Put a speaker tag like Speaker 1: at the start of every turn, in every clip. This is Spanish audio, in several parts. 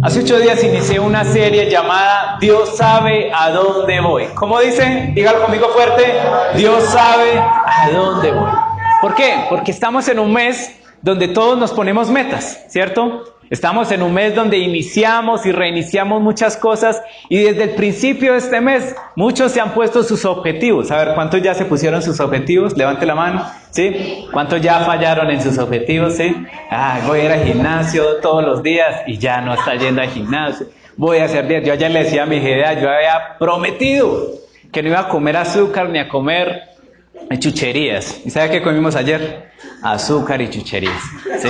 Speaker 1: Hace 8 días inicié una serie llamada Dios sabe a dónde voy. ¿Cómo dice? Dígalo conmigo fuerte. Dios sabe a dónde voy. ¿Por qué? Porque estamos en un mes donde todos nos ponemos metas, ¿cierto? Estamos en un mes donde iniciamos y reiniciamos muchas cosas y desde el principio de este mes muchos se han puesto sus objetivos. A ver, ¿cuántos ya se pusieron sus objetivos? Levante la mano, ¿sí? ¿Cuántos ya fallaron en sus objetivos? ¿Sí? Voy a ir al gimnasio todos los días y ya no está yendo al gimnasio. Voy a hacer dieta. Yo ayer le decía a mi hija, yo había prometido que no iba a comer azúcar ni a comer chucherías. ¿Y sabe qué comimos ayer? Azúcar y chucherías, ¿sí?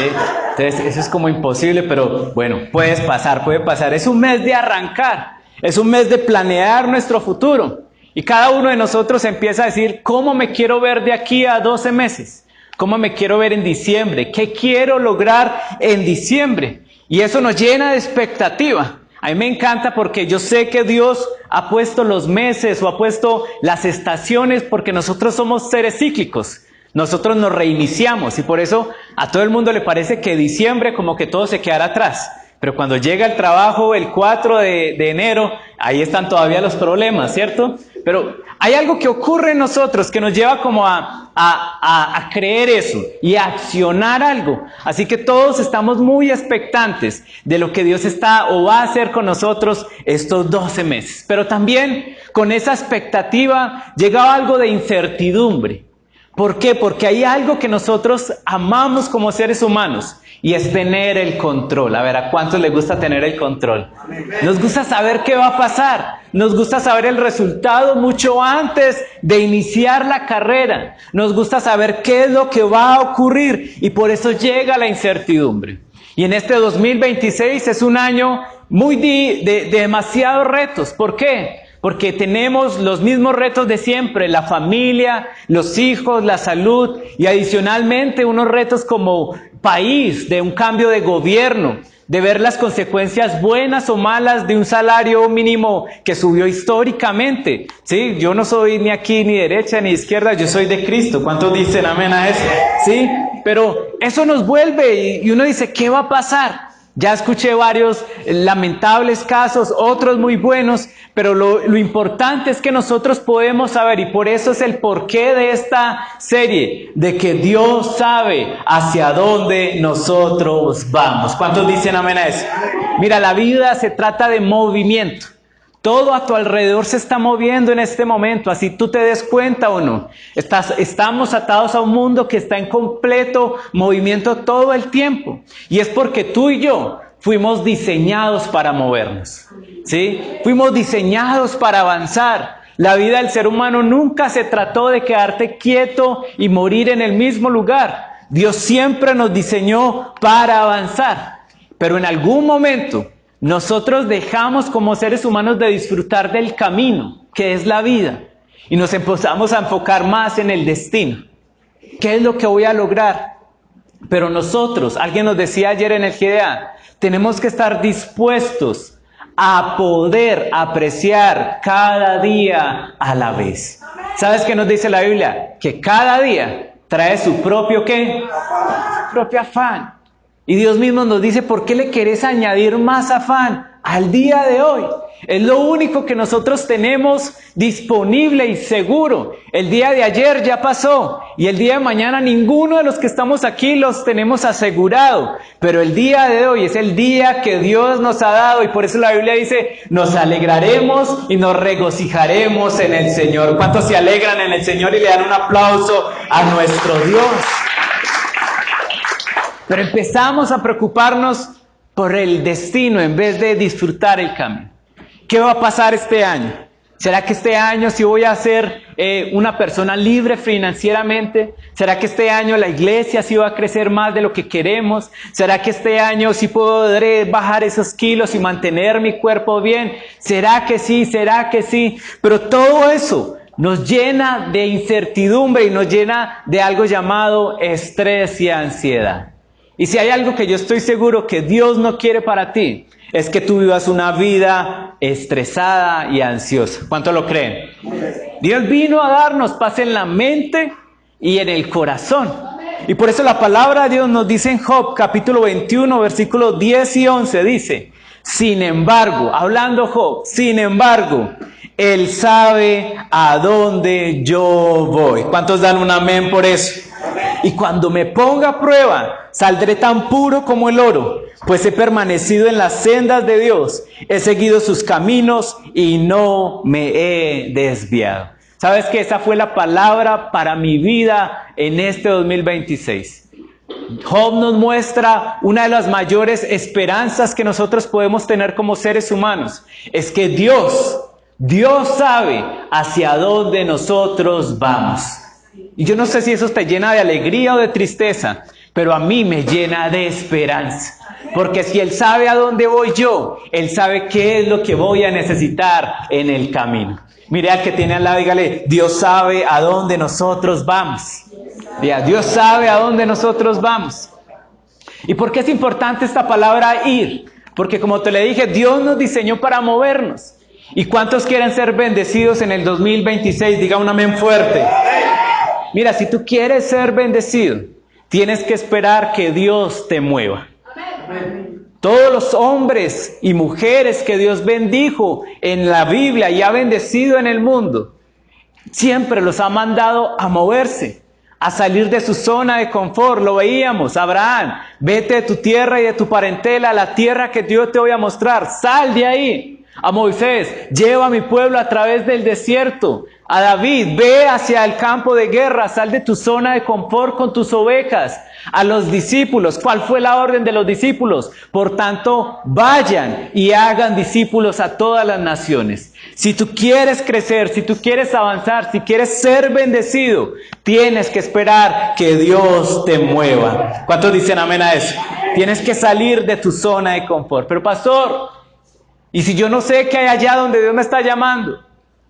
Speaker 1: Entonces eso es como imposible, pero bueno, puede pasar. Es un mes de arrancar, es un mes de planear nuestro futuro. Y cada uno de nosotros empieza a decir, ¿cómo me quiero ver de aquí a 12 meses? ¿Cómo me quiero ver en diciembre? ¿Qué quiero lograr en diciembre? Y eso nos llena de expectativa. A mí me encanta porque yo sé que Dios ha puesto los meses o ha puesto las estaciones porque nosotros somos seres cíclicos. Nosotros nos reiniciamos y por eso a todo el mundo le parece que diciembre como que todo se quedará atrás. Pero cuando llega el trabajo el 4 de enero, ahí están todavía los problemas, ¿cierto? Pero hay algo que ocurre en nosotros que nos lleva como a creer eso y a accionar algo. Así que todos estamos muy expectantes de lo que Dios está o va a hacer con nosotros estos 12 meses. Pero también con esa expectativa llega algo de incertidumbre. ¿Por qué? Porque hay algo que nosotros amamos como seres humanos y es tener el control. A ver, ¿a cuántos les gusta tener el control? Nos gusta saber qué va a pasar. Nos gusta saber el resultado mucho antes de iniciar la carrera. Nos gusta saber qué es lo que va a ocurrir y por eso llega la incertidumbre. Y en este 2026 es un año de demasiados retos. ¿Por qué? Porque tenemos los mismos retos de siempre, la familia, los hijos, la salud y adicionalmente unos retos como país, de un cambio de gobierno, de ver las consecuencias buenas o malas de un salario mínimo que subió históricamente. Sí, yo no soy ni aquí ni derecha ni izquierda, yo soy de Cristo. ¿Cuántos dicen amén a eso? Sí, pero eso nos vuelve y uno dice, ¿qué va a pasar? Ya escuché varios lamentables casos, otros muy buenos, pero lo importante es que nosotros podemos saber, y por eso es el porqué de esta serie, de que Dios sabe hacia dónde nosotros vamos. ¿Cuántos dicen amén a eso? Mira, la vida se trata de movimiento. Todo a tu alrededor se está moviendo en este momento, así tú te des cuenta o no. Estamos atados a un mundo que está en completo movimiento todo el tiempo. Y es porque tú y yo fuimos diseñados para movernos, ¿sí? Fuimos diseñados para avanzar. La vida del ser humano nunca se trató de quedarte quieto y morir en el mismo lugar. Dios siempre nos diseñó para avanzar. Pero en algún momento nosotros dejamos como seres humanos de disfrutar del camino, que es la vida, y nos empezamos a enfocar más en el destino. ¿Qué es lo que voy a lograr? Pero nosotros, alguien nos decía ayer en el GDA, tenemos que estar dispuestos a poder apreciar cada día a la vez. ¿Sabes qué nos dice la Biblia? Que cada día trae su propio ¿qué? Su propio afán. Y Dios mismo nos dice, ¿por qué le querés añadir más afán al día de hoy? Es lo único que nosotros tenemos disponible y seguro. El día de ayer ya pasó y el día de mañana ninguno de los que estamos aquí los tenemos asegurado. Pero el día de hoy es el día que Dios nos ha dado y por eso la Biblia dice, nos alegraremos y nos regocijaremos en el Señor. ¿Cuántos se alegran en el Señor y le dan un aplauso a nuestro Dios? Pero empezamos a preocuparnos por el destino en vez de disfrutar el camino. ¿Qué va a pasar este año? ¿Será que este año sí voy a ser una persona libre financieramente? ¿Será que este año la iglesia sí va a crecer más de lo que queremos? ¿Será que este año sí podré bajar esos kilos y mantener mi cuerpo bien? ¿Será que sí? ¿Será que sí? Pero todo eso nos llena de incertidumbre y nos llena de algo llamado estrés y ansiedad. Y si hay algo que yo estoy seguro que Dios no quiere para ti, es que tú vivas una vida estresada y ansiosa. ¿Cuánto lo creen? Dios vino a darnos paz en la mente y en el corazón. Y por eso la palabra de Dios nos dice en Job, capítulo 21, versículos 10 y 11, dice, Sin embargo, hablando Job, sin embargo, Él sabe a dónde yo voy. ¿Cuántos dan un amén por eso? Y cuando me ponga a prueba, saldré tan puro como el oro, pues he permanecido en las sendas de Dios, he seguido sus caminos y no me he desviado. ¿Sabes que esa fue la palabra para mi vida en este 2026? Job nos muestra una de las mayores esperanzas que nosotros podemos tener como seres humanos. Es que Dios sabe hacia dónde nosotros vamos. Y yo no sé si eso te llena de alegría o de tristeza, pero a mí me llena de esperanza. Porque si Él sabe a dónde voy yo, Él sabe qué es lo que voy a necesitar en el camino. Mire al que tiene al lado, dígale, Dios sabe a dónde nosotros vamos. Diga, Dios sabe a dónde nosotros vamos. ¿Y por qué es importante esta palabra ir? Porque como te le dije, Dios nos diseñó para movernos. ¿Y cuántos quieren ser bendecidos en el 2026? Diga un amén fuerte. Mira, si tú quieres ser bendecido, tienes que esperar que Dios te mueva. Todos los hombres y mujeres que Dios bendijo en la Biblia y ha bendecido en el mundo, siempre los ha mandado a moverse, a salir de su zona de confort. Lo veíamos, Abraham, vete de tu tierra y de tu parentela a la tierra que yo te voy a mostrar, sal de ahí. A Moisés, lleva a mi pueblo a través del desierto. A David, ve hacia el campo de guerra, sal de tu zona de confort con tus ovejas. A los discípulos, ¿cuál fue la orden de los discípulos? Por tanto, vayan y hagan discípulos a todas las naciones. Si tú quieres crecer, si tú quieres avanzar, si quieres ser bendecido, tienes que esperar que Dios te mueva. ¿Cuántos dicen amén a eso? Tienes que salir de tu zona de confort. Pero pastor, ¿y si yo no sé qué hay allá donde Dios me está llamando?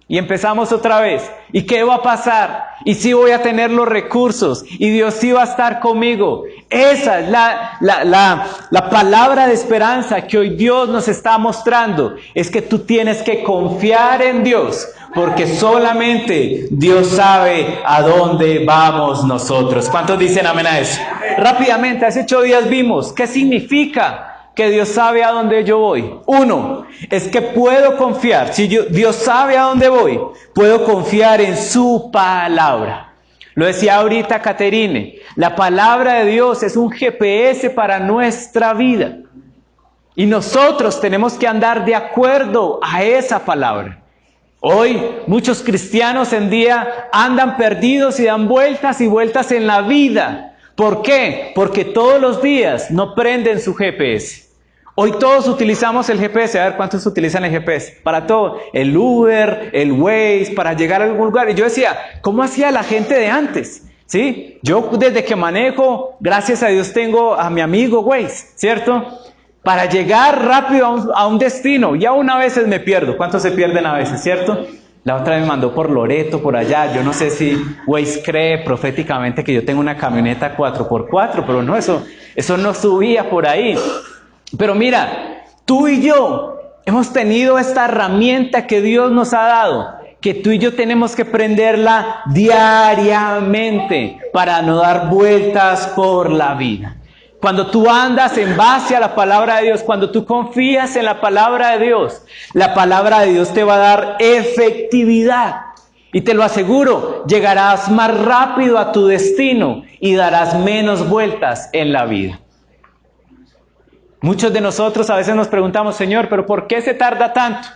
Speaker 1: Y empezamos otra vez. ¿Y qué va a pasar? ¿Y si voy a tener los recursos? ¿Y Dios sí va a estar conmigo? Esa es la palabra de esperanza que hoy Dios nos está mostrando. Es que tú tienes que confiar en Dios. Porque solamente Dios sabe a dónde vamos nosotros. ¿Cuántos dicen amén a eso? Rápidamente, hace 8 días vimos qué significa que Dios sabe a dónde yo voy. 1, es que puedo confiar. Si Dios sabe a dónde voy, puedo confiar en su palabra. Lo decía ahorita Caterine, la palabra de Dios es un GPS para nuestra vida. Y nosotros tenemos que andar de acuerdo a esa palabra. Hoy muchos cristianos en día andan perdidos y dan vueltas y vueltas en la vida. ¿Por qué? Porque todos los días no prenden su GPS. Hoy todos utilizamos el GPS. A ver, ¿cuántos utilizan el GPS? Para todo. El Uber, el Waze, para llegar a algún lugar. Y yo decía, ¿cómo hacía la gente de antes? ¿Sí? Yo desde que manejo, gracias a Dios tengo a mi amigo Waze, ¿cierto? Para llegar rápido a un destino. Y aún a veces me pierdo. ¿Cuántos se pierden a veces, cierto? La otra vez me mandó por Loreto, por allá. Yo no sé si Waze cree proféticamente que yo tengo una camioneta 4x4, pero no, eso no subía por ahí. Pero mira, tú y yo hemos tenido esta herramienta que Dios nos ha dado, que tú y yo tenemos que prenderla diariamente para no dar vueltas por la vida. Cuando tú andas en base a la palabra de Dios, cuando tú confías en la palabra de Dios te va a dar efectividad. Y te lo aseguro, llegarás más rápido a tu destino y darás menos vueltas en la vida. Muchos de nosotros a veces nos preguntamos, Señor, ¿pero por qué se tarda tanto?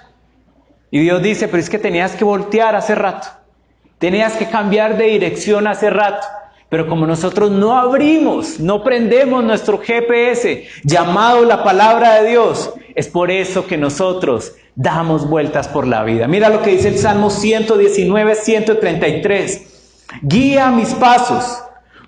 Speaker 1: Y Dios dice, pero es que tenías que voltear hace rato. Tenías que cambiar de dirección hace rato. Pero como nosotros no abrimos, no prendemos nuestro GPS llamado la palabra de Dios, es por eso que nosotros damos vueltas por la vida. Mira lo que dice el Salmo 119, 133. Guía mis pasos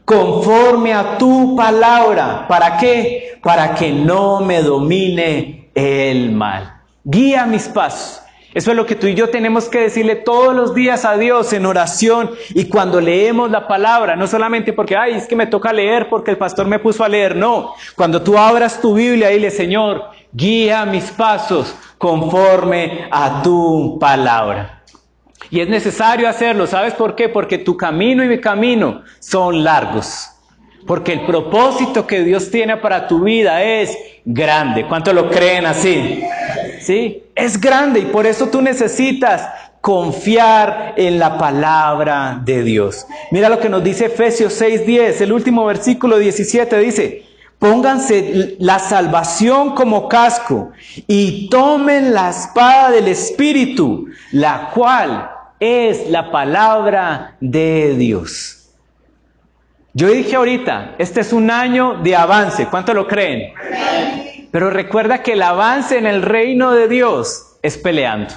Speaker 1: conforme a tu palabra. ¿Para qué? Para que no me domine el mal. Guía mis pasos. Eso es lo que tú y yo tenemos que decirle todos los días a Dios en oración y cuando leemos la palabra, no solamente porque, es que me toca leer porque el pastor me puso a leer, no. Cuando tú abras tu Biblia, dile, Señor, guía mis pasos conforme a tu palabra. Y es necesario hacerlo, ¿sabes por qué? Porque tu camino y mi camino son largos. Porque el propósito que Dios tiene para tu vida es grande. ¿Cuántos lo creen así? ¿Sí? Es grande y por eso tú necesitas confiar en la palabra de Dios. Mira lo que nos dice Efesios 6:10, el último versículo 17 dice: pónganse la salvación como casco y tomen la espada del Espíritu, la cual es la palabra de Dios. Yo dije ahorita, este es un año de avance. ¿Cuánto lo creen? Pero recuerda que el avance en el reino de Dios es peleando.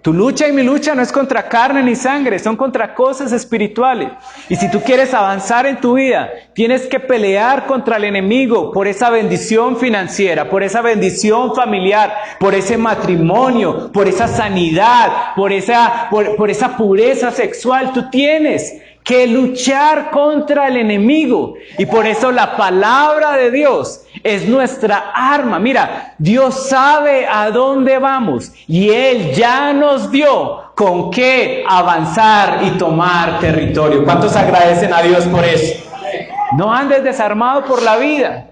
Speaker 1: Tu lucha y mi lucha no es contra carne ni sangre, son contra cosas espirituales. Y si tú quieres avanzar en tu vida, tienes que pelear contra el enemigo por esa bendición financiera, por esa bendición familiar, por ese matrimonio, por esa sanidad, por esa pureza sexual. Tú tienes que luchar contra el enemigo. Y por eso la palabra de Dios es nuestra arma. Mira, Dios sabe a dónde vamos y Él ya nos dio con qué avanzar y tomar territorio. ¿Cuántos agradecen a Dios por eso? No andes desarmado por la vida.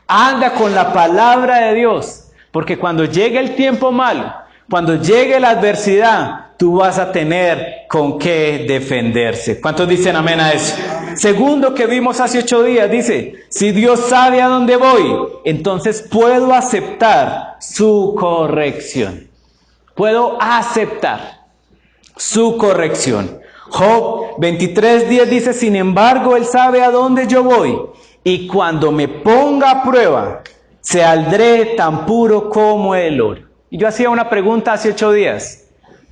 Speaker 1: Anda con la palabra de Dios. Porque cuando llegue el tiempo malo, cuando llegue la adversidad, tú vas a tener con qué defenderse. ¿Cuántos dicen amén a eso? Segundo que vimos hace 8 días, dice: si Dios sabe a dónde voy, entonces puedo aceptar su corrección. Puedo aceptar su corrección. Job 23:10 dice: sin embargo, Él sabe a dónde yo voy, y cuando me ponga a prueba, saldré tan puro como el oro. Y yo hacía una pregunta hace 8 días.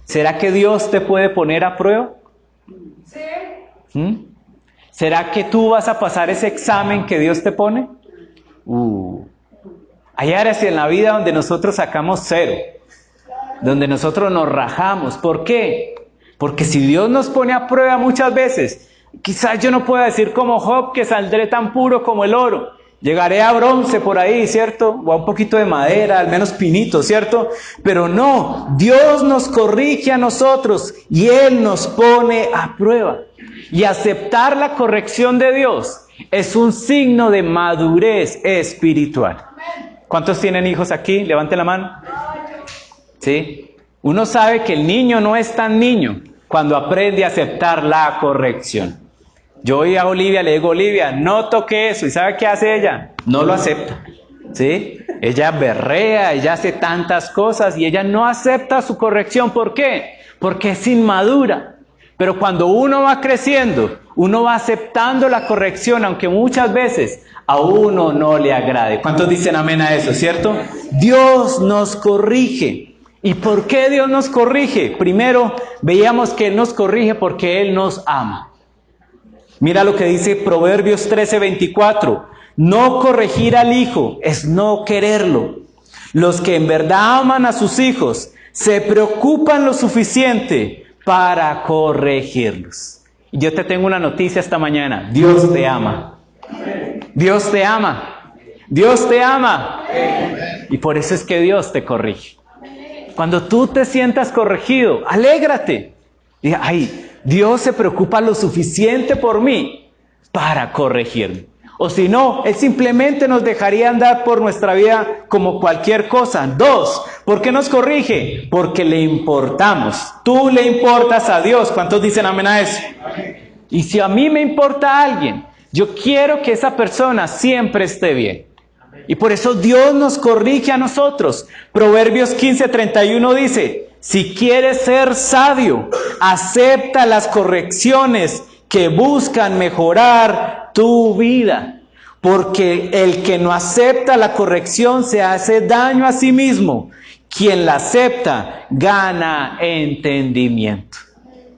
Speaker 1: ¿Será que Dios te puede poner a prueba? Sí. ¿Será que tú vas a pasar ese examen que Dios te pone? Hay áreas en la vida donde nosotros sacamos 0, donde nosotros nos rajamos. ¿Por qué? Porque si Dios nos pone a prueba muchas veces, quizás yo no pueda decir como Job que saldré tan puro como el oro. Llegaré a bronce por ahí, ¿cierto? O a un poquito de madera, al menos pinito, ¿cierto? Pero no, Dios nos corrige a nosotros y Él nos pone a prueba. Y aceptar la corrección de Dios es un signo de madurez espiritual. ¿Cuántos tienen hijos aquí? Levanten la mano. ¿Sí? Uno sabe que el niño no es tan niño cuando aprende a aceptar la corrección. Yo oí a Olivia, le digo: Olivia, no toque eso. ¿Y sabe qué hace ella? No lo acepta. ¿Sí? Ella berrea, ella hace tantas cosas y ella no acepta su corrección. ¿Por qué? Porque es inmadura. Pero cuando uno va creciendo, uno va aceptando la corrección, aunque muchas veces a uno no le agrade. ¿Cuántos dicen amén a eso, cierto? Dios nos corrige. ¿Y por qué Dios nos corrige? Primero, veíamos que Él nos corrige porque Él nos ama. Mira lo que dice Proverbios 13:24. No corregir al hijo es no quererlo. Los que en verdad aman a sus hijos se preocupan lo suficiente para corregirlos. Y yo te tengo una noticia esta mañana: Dios te ama. Dios te ama. Dios te ama. Y por eso es que Dios te corrige. Cuando tú te sientas corregido, alégrate. Diga: ay, Dios se preocupa lo suficiente por mí para corregirme. O si no, Él simplemente nos dejaría andar por nuestra vida como cualquier cosa. 2, ¿por qué nos corrige? Porque le importamos. Tú le importas a Dios. ¿Cuántos dicen amén a eso? Y si a mí me importa alguien, yo quiero que esa persona siempre esté bien. Y por eso Dios nos corrige a nosotros. Proverbios 15:31 dice: si quieres ser sabio, acepta las correcciones que buscan mejorar tu vida. Porque el que no acepta la corrección se hace daño a sí mismo. Quien la acepta gana entendimiento.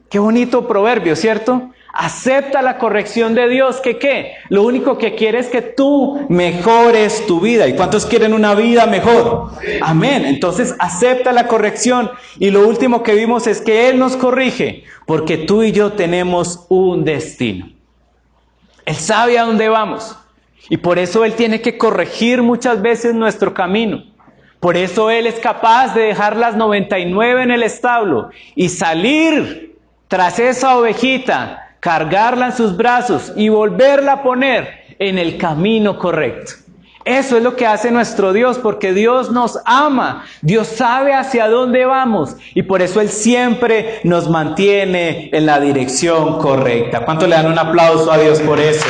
Speaker 1: Qué bonito proverbio, ¿cierto? Acepta la corrección de Dios, que ¿qué? Lo único que quiere es que tú mejores tu vida. ¿Y cuántos quieren una vida mejor? Amén. Entonces acepta la corrección. Y lo último que vimos es que Él nos corrige porque tú y yo tenemos un destino. Él sabe a dónde vamos. Y por eso Él tiene que corregir muchas veces nuestro camino. Por eso Él es capaz de dejar las 99 en el establo y salir tras esa ovejita cargarla en sus brazos y volverla a poner en el camino correcto. Eso es lo que hace nuestro Dios, porque Dios nos ama, Dios sabe hacia dónde vamos y por eso Él siempre nos mantiene en la dirección correcta. ¿Cuánto le dan un aplauso a Dios por eso?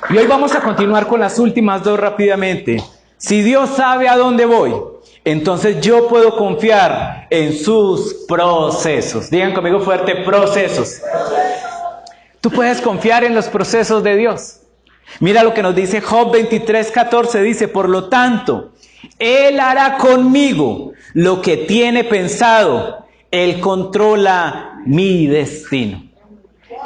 Speaker 1: Y hoy vamos a continuar con las últimas dos rápidamente. Si Dios sabe a dónde voy, entonces yo puedo confiar en sus procesos. Digan conmigo fuerte, procesos. Tú puedes confiar en los procesos de Dios. Mira lo que nos dice Job 23:14, dice, por lo tanto, Él hará conmigo lo que tiene pensado, Él controla mi destino.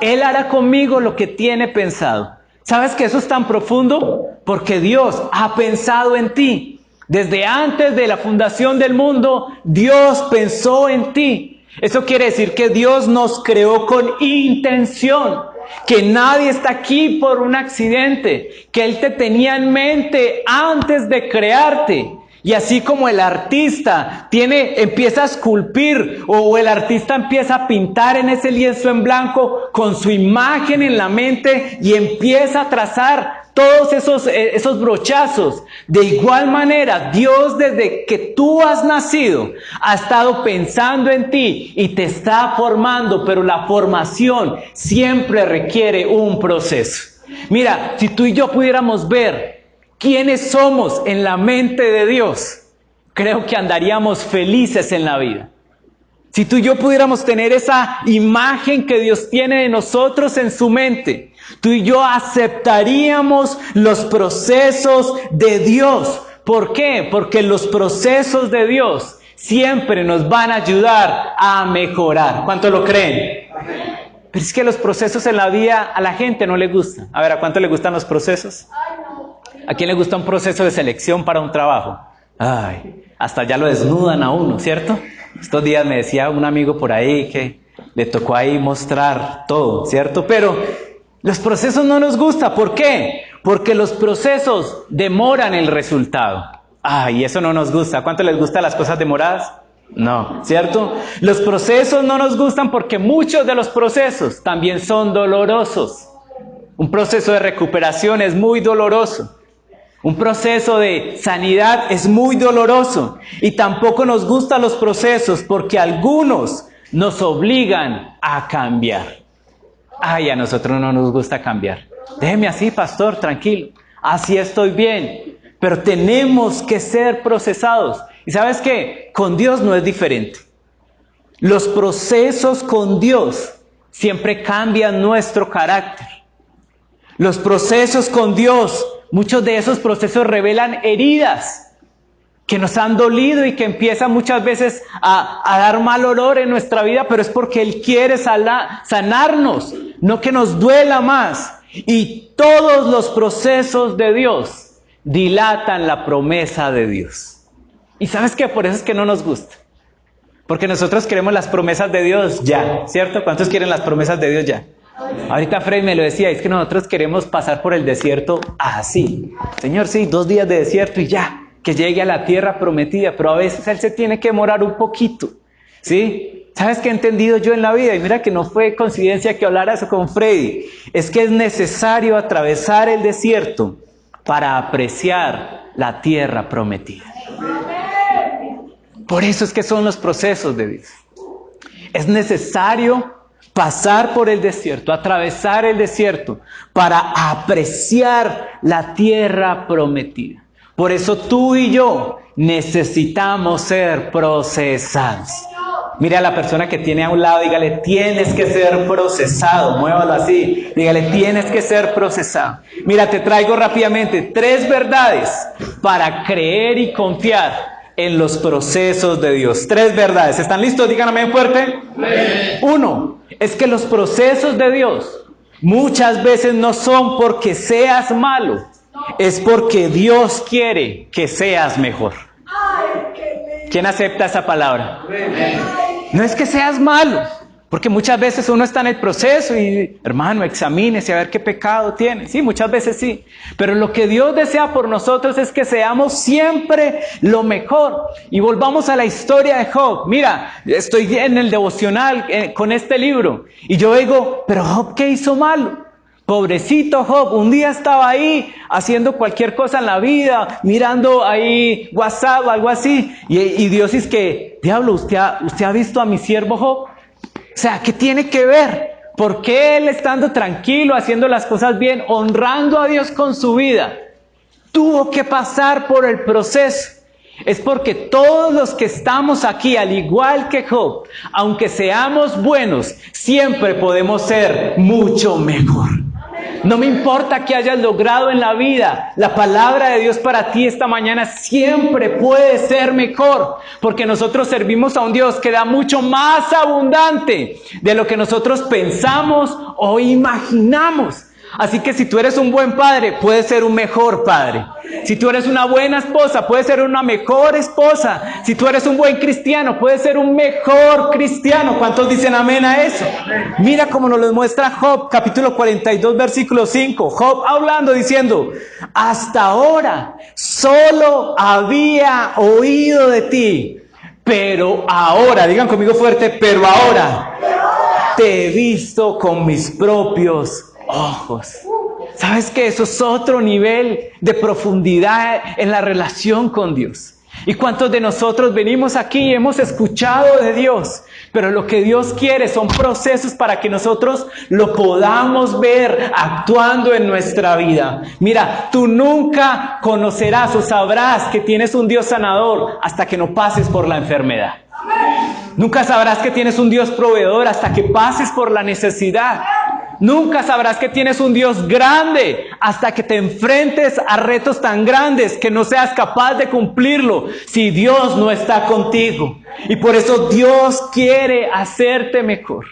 Speaker 1: Él hará conmigo lo que tiene pensado. ¿Sabes que eso es tan profundo? Porque Dios ha pensado en ti. Desde antes de la fundación del mundo, Dios pensó en ti. Eso quiere decir que Dios nos creó con intención, que nadie está aquí por un accidente, que Él te tenía en mente antes de crearte. Y así como el artista empieza a esculpir o el artista empieza a pintar en ese lienzo en blanco con su imagen en la mente y empieza a trazar todos esos brochazos. De igual manera, Dios desde que tú has nacido ha estado pensando en ti y te está formando, pero la formación siempre requiere un proceso. Mira, si tú y yo pudiéramos ver quiénes somos en la mente de Dios, creo que andaríamos felices en la vida. Si tú y yo pudiéramos tener esa imagen que Dios tiene de nosotros en su mente, tú y yo aceptaríamos los procesos de Dios. ¿Por qué? Porque los procesos de Dios siempre nos van a ayudar a mejorar. ¿Cuánto lo creen? Pero es que los procesos en la vida a la gente no le gustan. A ver, ¿a cuánto le gustan los procesos? ¿A quién le gusta un proceso de selección para un trabajo? Ay, hasta ya lo desnudan a uno, ¿cierto? Estos días me decía un amigo por ahí que le tocó ahí mostrar todo, ¿cierto? Pero los procesos no nos gustan. ¿Por qué? Porque los procesos demoran el resultado. Ay, eso no nos gusta. ¿Cuánto les gustan las cosas demoradas? No, ¿cierto? Los procesos no nos gustan porque muchos de los procesos también son dolorosos. Un proceso de recuperación es muy doloroso. Un proceso de sanidad es muy doloroso. Y tampoco nos gustan los procesos porque algunos nos obligan a cambiar. Ay, a nosotros no nos gusta cambiar. Déjeme así, pastor, tranquilo. Así estoy bien. Pero tenemos que ser procesados. ¿Y sabes qué? Con Dios no es diferente. Los procesos con Dios siempre cambian nuestro carácter. Los procesos con Dios, muchos de esos procesos revelan heridas que nos han dolido y que empiezan muchas veces a dar mal olor en nuestra vida, pero es porque Él quiere sanarnos, no que nos duela más. Y todos los procesos de Dios dilatan la promesa de Dios. ¿Y sabes qué? Por eso es que no nos gusta. Porque nosotros queremos las promesas de Dios ya, ¿cierto? ¿Cuántos quieren las promesas de Dios ya? Ahorita Fred me lo decía, es que nosotros queremos pasar por el desierto así. Señor, sí, 2 días de desierto y ya, que llegue a la tierra prometida, pero a veces Él se tiene que demorar un poquito, ¿sí? ¿Sabes qué he entendido yo en la vida? Y mira que no fue coincidencia que hablara eso con Freddy. Es que es necesario atravesar el desierto para apreciar la tierra prometida. Por eso es que son los procesos de Dios. Es necesario pasar por el desierto, atravesar el desierto para apreciar la tierra prometida. Por eso tú y yo necesitamos ser procesados. Mire a la persona que tiene a un lado, dígale, tienes que ser procesado. Muévalo así, dígale, tienes que ser procesado. Mira, te traigo rápidamente 3 verdades para creer y confiar en los procesos de Dios. 3 verdades. ¿Están listos? Díganme fuerte. 1, es que los procesos de Dios muchas veces no son porque seas malo, es porque Dios quiere que seas mejor. ¿Quién acepta esa palabra? No es que seas malo, Porque muchas veces uno está en el proceso y, hermano, examínese a ver qué pecado tiene. Sí, muchas veces sí. Pero lo que Dios desea por nosotros es que seamos siempre lo mejor. Y volvamos a la historia de Job. Mira, estoy en el devocional con este libro. Y yo digo, pero Job, ¿qué hizo malo? Pobrecito Job, un día estaba ahí haciendo cualquier cosa en la vida, mirando ahí WhatsApp o algo así. Y Dios dice que, diablo, ¿usted ha visto a mi siervo Job? O sea, ¿qué tiene que ver? ¿Por qué él estando tranquilo, haciendo las cosas bien, honrando a Dios con su vida, tuvo que pasar por el proceso? Es porque todos los que estamos aquí, al igual que Job, aunque seamos buenos, siempre podemos ser mucho mejor. No me importa qué hayas logrado en la vida, la palabra de Dios para ti esta mañana siempre puede ser mejor, porque nosotros servimos a un Dios que da mucho más abundante de lo que nosotros pensamos o imaginamos. Así que si tú eres un buen padre, puedes ser un mejor padre. Si tú eres una buena esposa, puedes ser una mejor esposa. Si tú eres un buen cristiano, puedes ser un mejor cristiano. ¿Cuántos dicen amén a eso? Mira cómo nos lo muestra Job, capítulo 42, versículo 5. Job hablando, diciendo, hasta ahora solo había oído de ti, pero ahora, digan conmigo fuerte, pero ahora te he visto con mis propios ojos. ¿Sabes qué? Eso es otro nivel de profundidad en la relación con Dios. ¿Y cuántos de nosotros venimos aquí y hemos escuchado de Dios? Pero lo que Dios quiere son procesos para que nosotros lo podamos ver actuando en nuestra vida. Mira, tú nunca conocerás o sabrás que tienes un Dios sanador hasta que no pases por la enfermedad. Nunca sabrás que tienes un Dios proveedor hasta que pases por la necesidad. Nunca sabrás que tienes un Dios grande hasta que te enfrentes a retos tan grandes que no seas capaz de cumplirlo si Dios no está contigo. Y por eso Dios quiere hacerte mejor.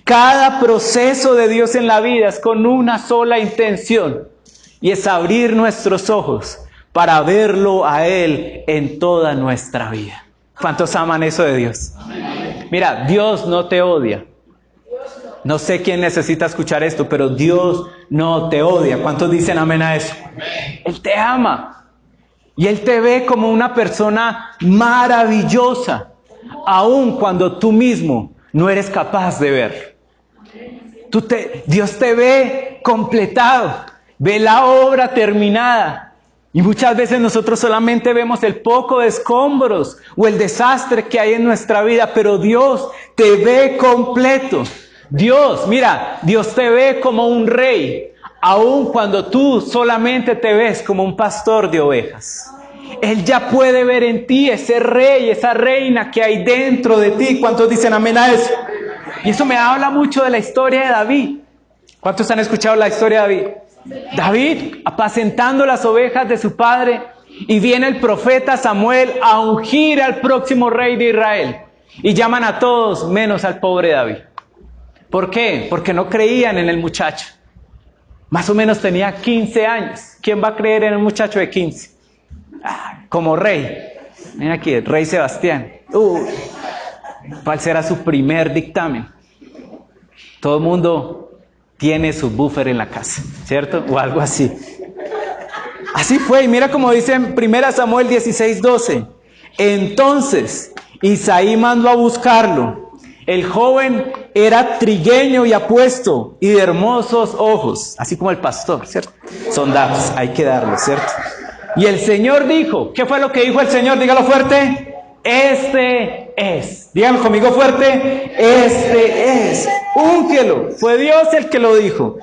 Speaker 1: Cada proceso de Dios en la vida es con una sola intención, y es abrir nuestros ojos para verlo a Él en toda nuestra vida. ¿Cuántos aman eso de Dios? Mira, Dios no te odia. No sé quién necesita escuchar esto, pero Dios no te odia. ¿Cuántos dicen amén a eso? Él te ama. Y Él te ve como una persona maravillosa, aun cuando tú mismo no eres capaz de ver. Dios te ve completado, ve la obra terminada. Y muchas veces nosotros solamente vemos el poco de escombros o el desastre que hay en nuestra vida, pero Dios te ve completo. Dios, mira, Dios te ve como un rey, aun cuando tú solamente te ves como un pastor de ovejas. Él ya puede ver en ti ese rey, esa reina que hay dentro de ti. ¿Cuántos dicen amén a eso? Y eso me habla mucho de la historia de David. ¿Cuántos han escuchado la historia de David? David apacentando las ovejas de su padre, y viene el profeta Samuel a ungir al próximo rey de Israel. Y llaman a todos menos al pobre David. ¿Por qué? Porque no creían en el muchacho. Más o menos tenía 15 años. ¿Quién va a creer en un muchacho de 15? Como rey. Mira aquí, el rey Sebastián. ¿Cuál será su primer dictamen? Todo el mundo tiene su buffer en la casa, ¿cierto? O algo así. Así fue, y mira como dice en 1 Samuel 16:12. Entonces Isaí mandó a buscarlo. El joven era trigueño y apuesto y de hermosos ojos, así como el pastor, ¿cierto? Son dados, hay que darlos, ¿cierto? Y el Señor dijo, ¿qué fue lo que dijo el Señor? Dígalo fuerte. Este es. Díganlo conmigo fuerte. Este es. Úngelo. Fue Dios el que lo dijo.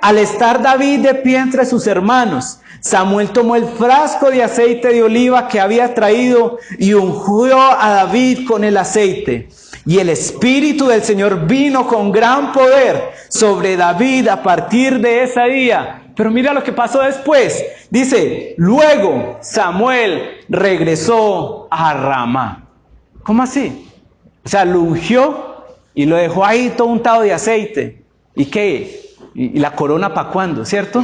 Speaker 1: Al estar David de pie entre sus hermanos, Samuel tomó el frasco de aceite de oliva que había traído y ungió a David con el aceite. Y el Espíritu del Señor vino con gran poder sobre David a partir de ese día. Pero mira lo que pasó después. Dice, luego Samuel regresó a Ramá. ¿Cómo así? O sea, lo ungió y lo dejó ahí todo untado de aceite. ¿Y qué? ¿Y la corona para cuándo? ¿Cierto?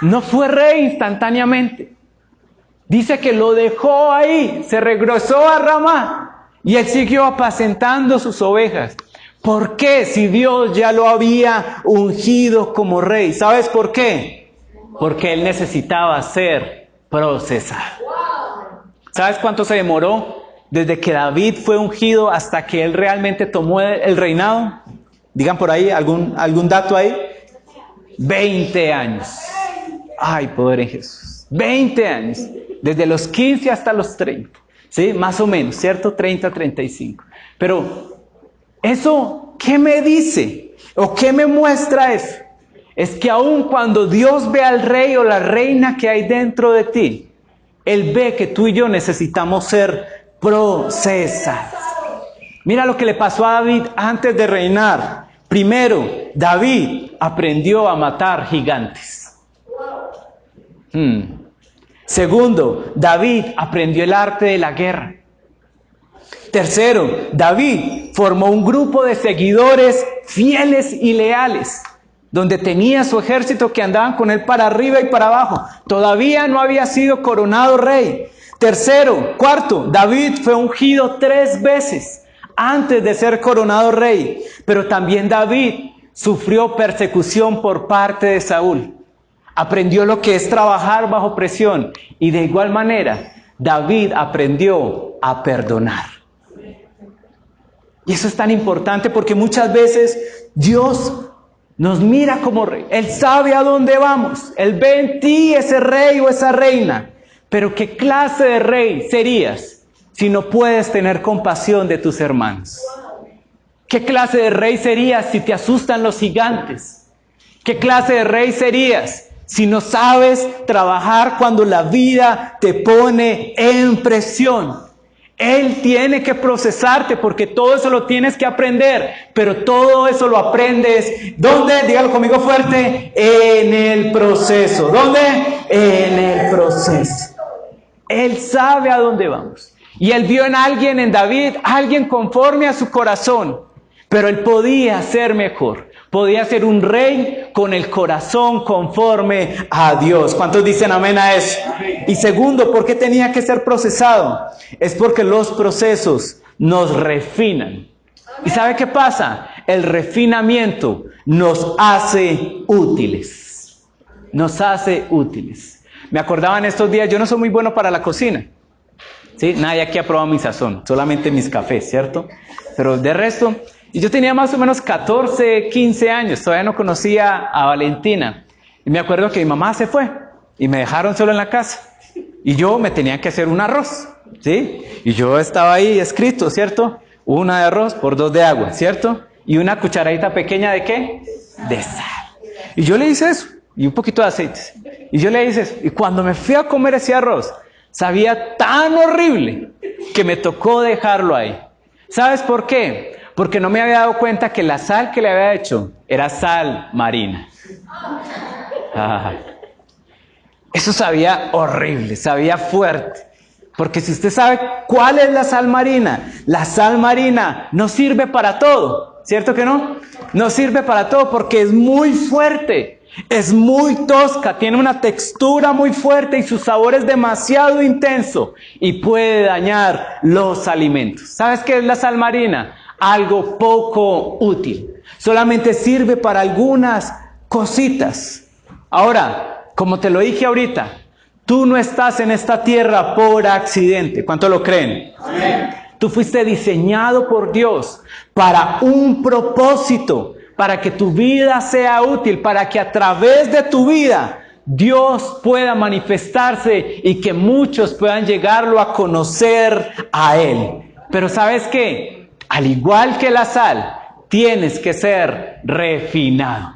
Speaker 1: No fue rey instantáneamente. Dice que lo dejó ahí, se regresó a Ramá y él siguió apacentando sus ovejas. ¿Por qué? Si Dios ya lo había ungido como rey. ¿Sabes por qué? Porque él necesitaba ser procesado. ¿Sabes cuánto se demoró desde que David fue ungido hasta que él realmente tomó el reinado? Digan por ahí, algún dato ahí. 20 años. Ay, poder en Jesús. 20 años. Desde los 15 hasta los 30. ¿Sí? Más o menos, ¿cierto? 30, 35. Pero eso, ¿qué me dice? ¿O qué me muestra eso? Es que aun cuando Dios ve al rey o la reina que hay dentro de ti, Él ve que tú y yo necesitamos ser procesados. Mira lo que le pasó a David antes de reinar. Primero, David aprendió a matar gigantes. Segundo, David aprendió el arte de la guerra. Tercero, David formó un grupo de seguidores fieles y leales, donde tenía su ejército que andaban con él para arriba y para abajo. Todavía no había sido coronado rey. Cuarto, David fue ungido 3 veces antes de ser coronado rey. Pero también David sufrió persecución por parte de Saúl. Aprendió lo que es trabajar bajo presión. Y de igual manera, David aprendió a perdonar. Y eso es tan importante porque muchas veces Dios nos mira como rey. Él sabe a dónde vamos. Él ve en ti ese rey o esa reina. Pero ¿qué clase de rey serías si no puedes tener compasión de tus hermanos? ¿Qué clase de rey serías si te asustan los gigantes? ¿Qué clase de rey serías si no sabes trabajar cuando la vida te pone en presión? Él tiene que procesarte porque todo eso lo tienes que aprender, pero todo eso lo aprendes, ¿dónde? Dígalo conmigo fuerte, en el proceso. ¿Dónde? En el proceso. Él sabe a dónde vamos. Y él vio en alguien, en David, alguien conforme a su corazón, pero él podía ser mejor. Podía ser un rey con el corazón conforme a Dios. ¿Cuántos dicen amén a eso? Y segundo, ¿por qué tenía que ser procesado? Es porque los procesos nos refinan. ¿Y sabe qué pasa? El refinamiento nos hace útiles. Nos hace útiles. Me acordaba en estos días, yo no soy muy bueno para la cocina. ¿Sí? Nadie aquí ha probado mi sazón, solamente mis cafés, ¿cierto? Pero de resto... Y yo tenía más o menos 14, 15 años, todavía no conocía a Valentina. Y me acuerdo que mi mamá se fue y me dejaron solo en la casa. Y yo me tenía que hacer un arroz, ¿sí? Y yo estaba ahí escrito, ¿cierto? 1 de arroz por 2 de agua, ¿cierto? Y una cucharadita pequeña ¿de qué? De sal. Y yo le hice eso, y un poquito de aceite. Y yo le hice eso. Y cuando me fui a comer ese arroz, sabía tan horrible que me tocó dejarlo ahí. ¿Sabes por qué? Porque no me había dado cuenta que la sal que le había hecho era sal marina. Eso sabía horrible, sabía fuerte. Porque si usted sabe cuál es la sal marina no sirve para todo. ¿Cierto que no? No sirve para todo porque es muy fuerte, es muy tosca, tiene una textura muy fuerte y su sabor es demasiado intenso y puede dañar los alimentos. ¿Sabes qué es la sal marina? Algo poco útil. Solamente sirve para algunas cositas. Ahora, como te lo dije ahorita, tú no estás en esta tierra por accidente. ¿Cuánto lo creen? Amén. Tú fuiste diseñado por Dios para un propósito, para que tu vida sea útil, para que a través de tu vida Dios pueda manifestarse y que muchos puedan llegarlo a conocer a Él. Pero ¿sabes qué? Al igual que la sal, tienes que ser refinado.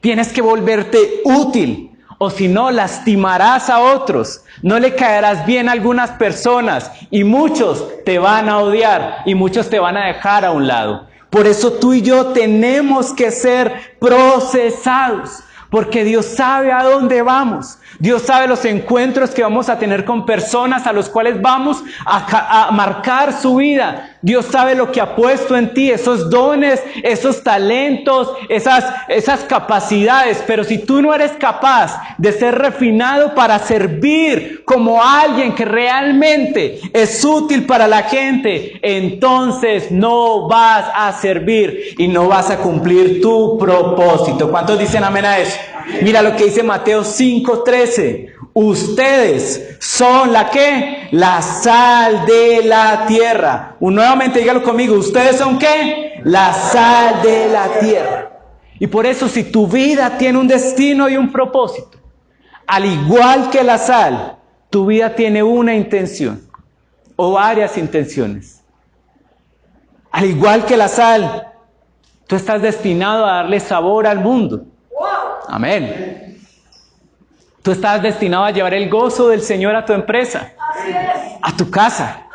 Speaker 1: Tienes que volverte útil, o si no, lastimarás a otros. No le caerás bien a algunas personas y muchos te van a odiar y muchos te van a dejar a un lado. Por eso tú y yo tenemos que ser procesados. Porque Dios sabe a dónde vamos. Dios sabe los encuentros que vamos a tener con personas a los cuales vamos a marcar su vida. Dios sabe lo que ha puesto en ti, esos dones, esos talentos, esas capacidades. Pero si tú no eres capaz de ser refinado para servir como alguien que realmente es útil para la gente, entonces no vas a servir y no vas a cumplir tu propósito. ¿Cuántos dicen amén a eso? Mira lo que dice Mateo 5:13. Ustedes son la ¿qué? La sal de la tierra. Nuevamente dígalo conmigo. ¿Ustedes son qué? La sal de la tierra. Y por eso, si tu vida tiene un destino y un propósito, al igual que la sal, tu vida tiene una intención o varias intenciones. Al igual que la sal, tú estás destinado a darle sabor al mundo. Amén. Tú estás destinado a llevar el gozo del Señor a tu empresa, a tu casa,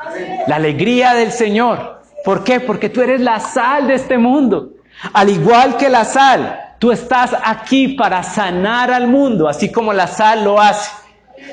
Speaker 1: la alegría del Señor. ¿Por qué? Porque tú eres la sal de este mundo. Al igual que la sal, tú estás aquí para sanar al mundo, así como la sal lo hace.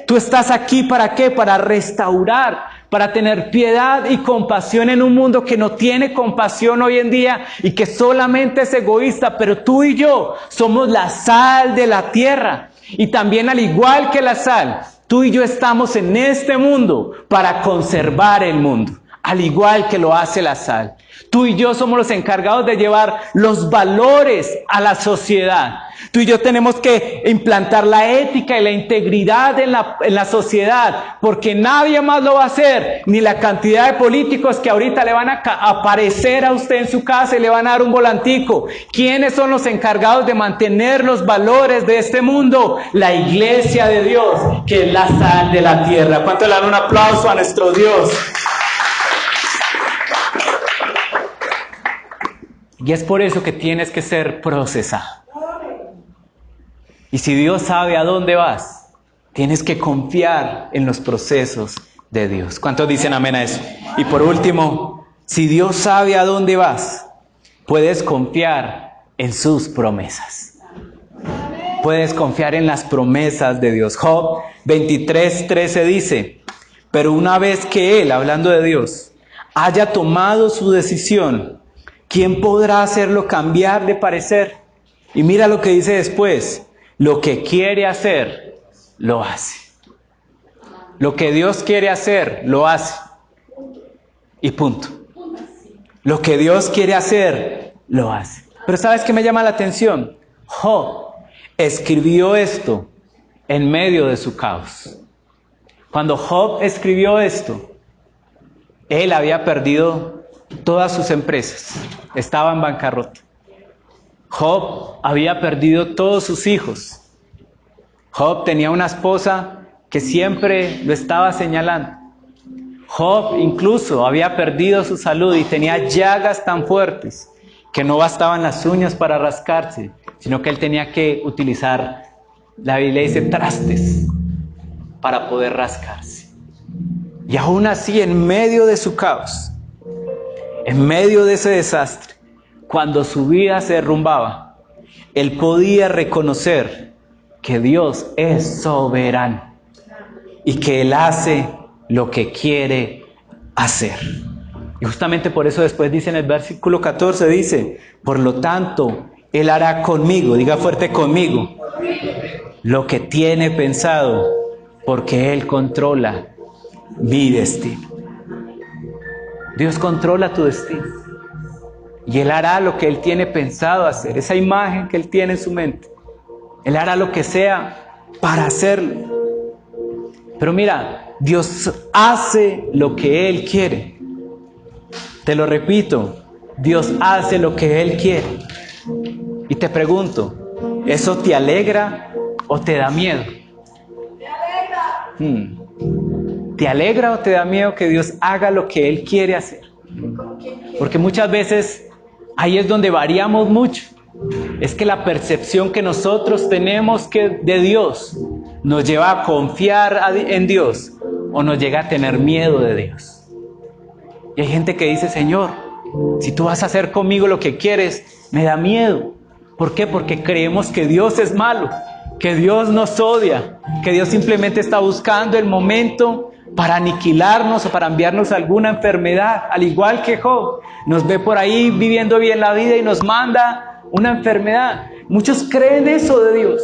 Speaker 1: Tú estás aquí ¿para qué? Para restaurar, para tener piedad y compasión en un mundo que no tiene compasión hoy en día y que solamente es egoísta. Pero tú y yo somos la sal de la tierra. Y también, al igual que la sal, tú y yo estamos en este mundo para conservar el mundo, al igual que lo hace la sal. Tú y yo somos los encargados de llevar los valores a la sociedad. Tú y yo tenemos que implantar la ética y la integridad en la sociedad, porque nadie más lo va a hacer, ni la cantidad de políticos que ahorita le van a aparecer a usted en su casa y le van a dar un volantico. ¿Quiénes son los encargados de mantener los valores de este mundo? La iglesia de Dios, que es la sal de la tierra. ¿Cuánto le dan un aplauso a nuestro Dios? Y es por eso que tienes que ser procesado. Y si Dios sabe a dónde vas, tienes que confiar en los procesos de Dios. ¿Cuántos dicen amén a eso? Y por último, si Dios sabe a dónde vas, puedes confiar en sus promesas. Puedes confiar en las promesas de Dios. Job 23:13 dice: pero una vez que Él, hablando de Dios, haya tomado su decisión, ¿quién podrá hacerlo cambiar de parecer? Y mira lo que dice después: lo que quiere hacer, lo hace. Lo que Dios quiere hacer, lo hace. Y punto. Lo que Dios quiere hacer, lo hace. Pero ¿sabes qué me llama la atención? Job escribió esto en medio de su caos. Cuando Job escribió esto, él había perdido todas sus empresas. Estaba en bancarrota. Job había perdido todos sus hijos. Job tenía una esposa que siempre lo estaba señalando. Job incluso había perdido su salud y tenía llagas tan fuertes que no bastaban las uñas para rascarse, sino que él tenía que utilizar, la Biblia dice, trastes para poder rascarse. Y aún así, en medio de su caos, en medio de ese desastre, cuando su vida se derrumbaba, él podía reconocer que Dios es soberano y que Él hace lo que quiere hacer. Y justamente por eso después dice en el versículo 14, dice: por lo tanto, Él hará conmigo, diga fuerte, conmigo, lo que tiene pensado, porque Él controla mi destino. Dios controla tu destino. Y Él hará lo que Él tiene pensado hacer, esa imagen que Él tiene en su mente. Él hará lo que sea para hacerlo. Pero mira, Dios hace lo que Él quiere. Te lo repito, Dios hace lo que Él quiere. Y te pregunto, ¿eso te alegra o te da miedo? ¿Te alegra o te da miedo que Dios haga lo que Él quiere hacer? Porque muchas veces ahí es donde variamos mucho. Es que la percepción que nosotros tenemos de Dios nos lleva a confiar en Dios o nos llega a tener miedo de Dios. Y hay gente que dice: Señor, si tú vas a hacer conmigo lo que quieres, me da miedo, ¿Por qué? Porque creemos que Dios es malo, que Dios nos odia, que Dios simplemente está buscando el momento para aniquilarnos o para enviarnos alguna enfermedad, al igual que Job. Nos ve por ahí viviendo bien la vida y nos manda una enfermedad. Muchos creen eso de Dios,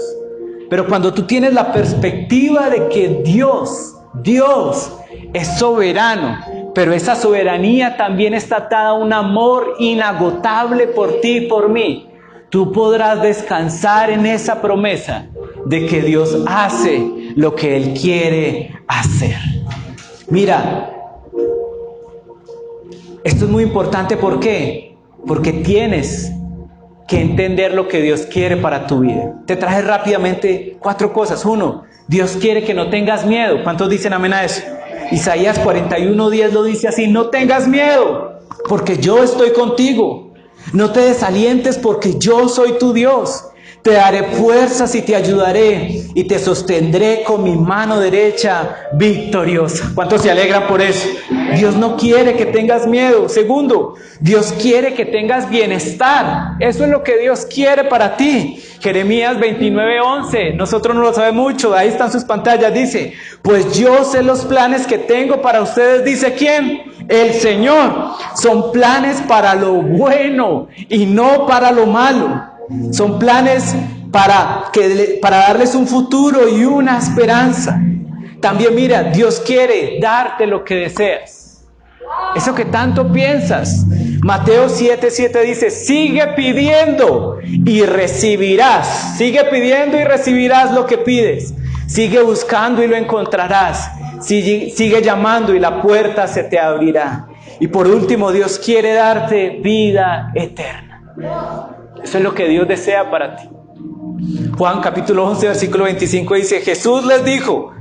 Speaker 1: pero cuando tú tienes la perspectiva de que Dios es soberano, pero esa soberanía también está atada a un amor inagotable por ti y por mí, tú podrás descansar en esa promesa de que Dios hace lo que Él quiere hacer. Mira, esto es muy importante. ¿Por qué? Porque tienes que entender lo que Dios quiere para tu vida. Te traje rápidamente 4 cosas. 1, Dios quiere que no tengas miedo. ¿Cuántos dicen amén a eso? Isaías 41:10 lo dice así: no tengas miedo, porque yo estoy contigo. No te desalientes, porque yo soy tu Dios. Te daré fuerzas y te ayudaré, y te sostendré con mi mano derecha victoriosa. ¿Cuántos se alegran por eso? Dios no quiere que tengas miedo. 2, Dios quiere que tengas bienestar. Eso es lo que Dios quiere para ti. Jeremías 29:11, nosotros no lo sabemos mucho, ahí están sus pantallas, dice: pues yo sé los planes que tengo para ustedes, dice ¿quién? El Señor. Son planes para lo bueno y no para lo malo. Son planes para darles un futuro y una esperanza. También mira, Dios quiere darte lo que deseas, eso que tanto piensas. Mateo 7:7 dice: sigue pidiendo y recibirás. Sigue pidiendo y recibirás lo que pides. Sigue buscando y lo encontrarás. Sigue llamando y la puerta se te abrirá. Y por último, Dios quiere darte vida eterna. Eso es lo que Dios desea para ti. Juan capítulo 11 versículo 25 dice: Jesús les dijo: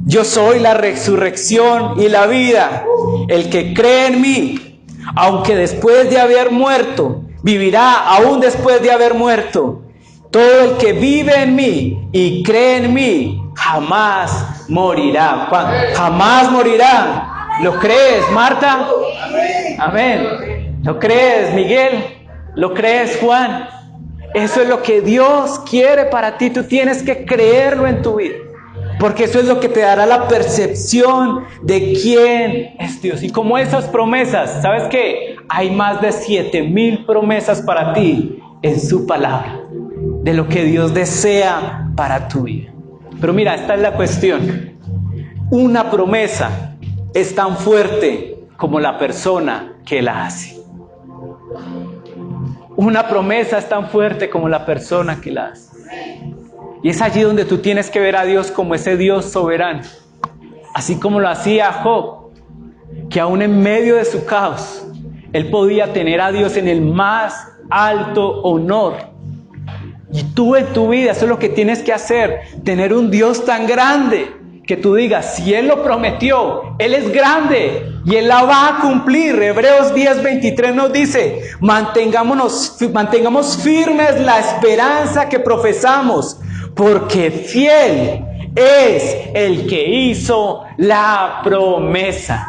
Speaker 1: yo soy la resurrección y la vida. El que cree en mí, aunque después de haber muerto, vivirá aún después de haber muerto. Todo el que vive en mí y cree en mí jamás morirá. Jamás morirá. ¿Lo crees, Marta? Amén. ¿Lo crees, Miguel? ¿Lo crees, Juan? Eso es lo que Dios quiere para ti. Tú tienes que creerlo en tu vida, porque eso es lo que te dará la percepción de quién es Dios. Y como esas promesas, ¿sabes qué? Hay más de 7,000 promesas para ti en su palabra, de lo que Dios desea para tu vida. Pero mira, esta es la cuestión. Una promesa es tan fuerte como la persona que la hace. Una promesa es tan fuerte como la persona que la hace. Y es allí donde tú tienes que ver a Dios como ese Dios soberano. Así como lo hacía Job, que aún en medio de su caos, él podía tener a Dios en el más alto honor. Y tú en tu vida, eso es lo que tienes que hacer, tener un Dios tan grande que tú digas: si Él lo prometió, Él es grande y Él la va a cumplir. Hebreos 10:23 nos dice: mantengamos firmes la esperanza que profesamos, porque fiel es el que hizo la promesa.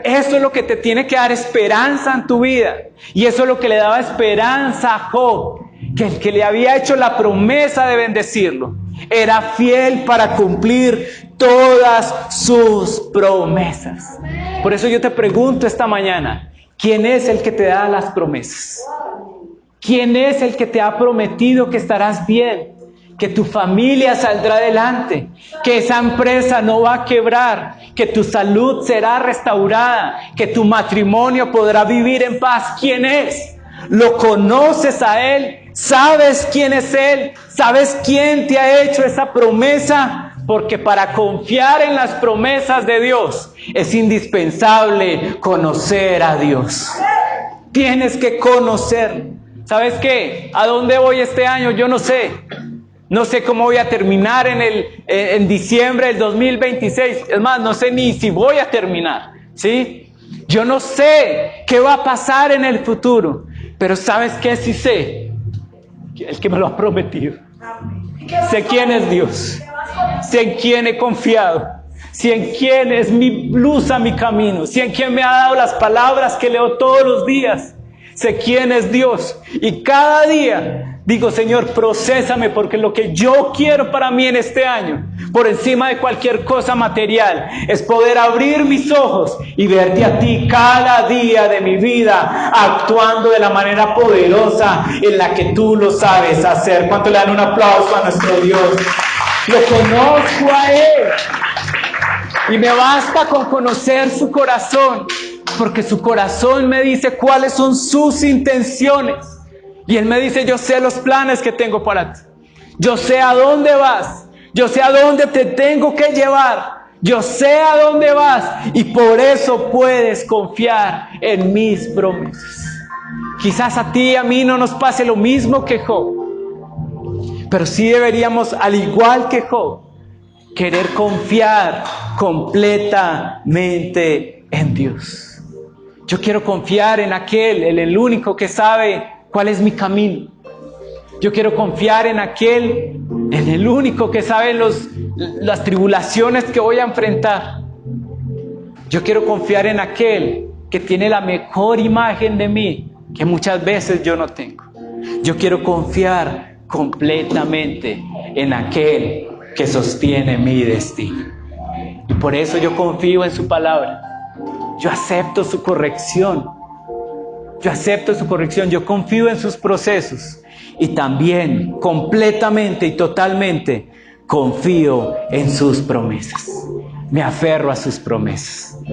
Speaker 1: Eso es lo que te tiene que dar esperanza en tu vida. Y eso es lo que le daba esperanza a Job, que el que le había hecho la promesa de bendecirlo era fiel para cumplir todas sus promesas. Por eso yo te pregunto esta mañana: ¿quién es el que te da las promesas? ¿Quién es el que te ha prometido que estarás bien, que tu familia saldrá adelante, que esa empresa no va a quebrar, que tu salud será restaurada, que tu matrimonio podrá vivir en paz? ¿Quién es? ¿Lo conoces a Él? ¿Sabes quién es Él? ¿Sabes quién te ha hecho esa promesa? Porque para confiar en las promesas de Dios es indispensable conocer a Dios. Tienes que conocerlo. ¿Sabes qué? ¿A dónde voy este año? Yo no sé. No sé cómo voy a terminar en diciembre del 2026. Es más, no sé ni si voy a terminar, ¿sí? Yo no sé qué va a pasar en el futuro. Pero ¿sabes qué? Sí sé. El que me lo ha prometido. Sé quién es Dios. Sé en quién he confiado. Sé en quién es mi luz a mi camino. Sé en quién me ha dado las palabras que leo todos los días. Sé quién es Dios. Y cada día Digo, Señor, procésame, porque lo que yo quiero para mí en este año, por encima de cualquier cosa material, es poder abrir mis ojos y verte a ti cada día de mi vida, actuando de la manera poderosa en la que tú lo sabes hacer. ¿Cuánto le dan un aplauso a nuestro Dios? Lo conozco a Él. Y me basta con conocer su corazón, porque su corazón me dice cuáles son sus intenciones. Y Él me dice, yo sé los planes que tengo para ti. Yo sé a dónde vas. Yo sé a dónde te tengo que llevar. Yo sé a dónde vas. Y por eso puedes confiar en mis promesas. Quizás a ti y a mí no nos pase lo mismo que Job. Pero sí deberíamos, al igual que Job, querer confiar completamente en Dios. Yo quiero confiar en aquel, en el único que sabe cuál es mi camino. Yo quiero confiar en aquel, en el único que sabe las tribulaciones que voy a enfrentar. Yo quiero confiar en aquel que tiene la mejor imagen de mí, que muchas veces yo no tengo. Yo quiero confiar completamente en aquel que sostiene mi destino. Y por eso yo confío en su palabra. Yo acepto su corrección. Yo confío en sus procesos. Y también completamente y totalmente confío en sus promesas. Me aferro a sus promesas.